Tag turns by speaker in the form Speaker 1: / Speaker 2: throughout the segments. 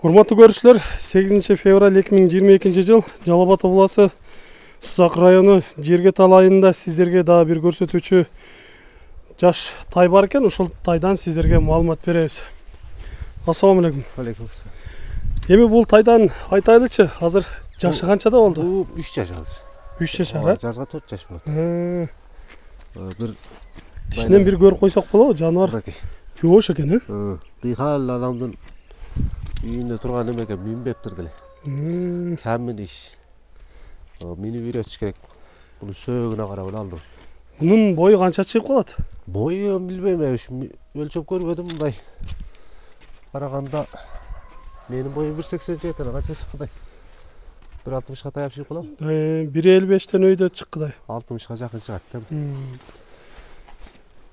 Speaker 1: Урматтуу көрүүчүлөр, 8 февраль 2022 жыл Жалал Абад обласы Сузак району Жергетал айылында сиздерге дагы бир көрсөтүүчү жаш тай бар экен. Ушул тайдан сиздерге маалымат беребиз. Ассаламу алейкум.
Speaker 2: Алейкум.
Speaker 1: Эми бул тайдан айтайлычы, азыр жашы канчада болду?
Speaker 2: Бул 3 жаш азыр.
Speaker 1: 3 жашар,
Speaker 2: Жазга 4 жаш болот. Бир
Speaker 1: тишинен бир көрүп койсок болобу? Жаныбар жоош экен,
Speaker 2: Быйхал адамдын үйүндө турган эме экен, минбептир деле. Кәмин иш. Мени үйрөтүш керек. Буну сөөгүнө карап эле алдым.
Speaker 1: Мунун бою канча чыгып калат?
Speaker 2: Бою билбейм, өлчөп көрбөдүм мындай. Караганда менин боюм 1.87, канча чыккыдай. 1.60га таяп чыгып калам.
Speaker 1: 1.55тен өйдө чыккыдай.
Speaker 2: 60га жакын чыгат да.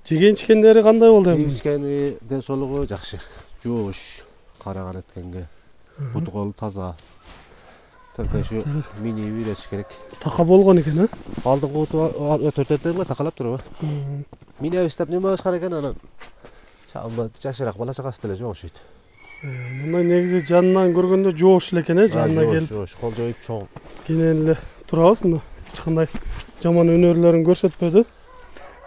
Speaker 1: Жеген ичкендери кандай болду эми?
Speaker 2: Ичкени ден соолугу жакшы. Жоош, караган эткенге. Буту колу таза. Только ушу мени үйрөтүш керек.
Speaker 1: Така болгон экен,
Speaker 2: Алдыңкы уту өтөртөтөмө такалап туруп. Мени эстеп неме башкар экен, анан чамда жашыраак бала чагасы деле жоошойт.
Speaker 1: Мындай негизи жанынан көргөндө жоош эле экен, жанына келип.
Speaker 2: Жоош, кол жоюп чоң.
Speaker 1: Кенен эле турабыз, эч кандай жаман өнөрлөрүн көрсөтпөдү.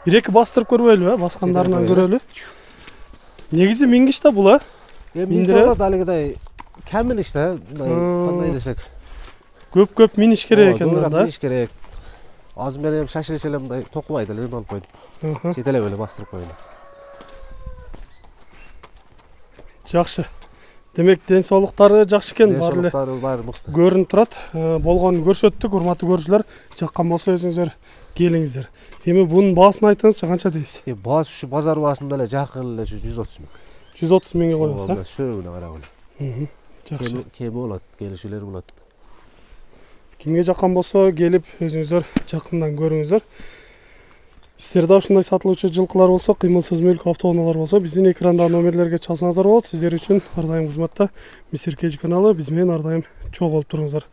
Speaker 1: Бир-эки бастырып көрбөйлүбү, баскандарынан көрөлү. Негизи мингич да бул,
Speaker 2: Миндире далгыдай кәмин иш да, кандай десек.
Speaker 1: Көп миниш керек экен да.
Speaker 2: Миниш керек. Азыр менен шашылыш эле мындай токубайт эле алып койдум. Жетелеп эле бастырып койдум.
Speaker 1: Жакшы. Демек ден соолуктары жакшы экен, баары эле.
Speaker 2: Баары мыкты.
Speaker 1: Көрүнүп турат. Болгонун көрсөттүк, урматтуу көрүүчүлөр. Жаккан болсо өзүңүздөр келиңиздер. Эми бунун баасын айтыңызчы, канча дейсиз?
Speaker 2: Баасы ушу базар баасында эле жакын эле 130 миң.
Speaker 1: 130 миңге коебуз,
Speaker 2: Сөөгүнө карап эле.
Speaker 1: Жакшы.
Speaker 2: Кеми болот, келишүүлөр болот.
Speaker 1: Кимге жаккан болсо келип өзүңүздөр жакындан көрүңүздөр. Сиздерде ушундай сатылуучу жылкылар болсо, кыймылсыз мүлк автоунаалар болсо, биздин экрандагы номерлерге чалсаңыздар болот. Сиздер үчүн ар дайым кызматта Мистер Кеж каналы, биз менен ар дайым чогуу болуп туруңуздар.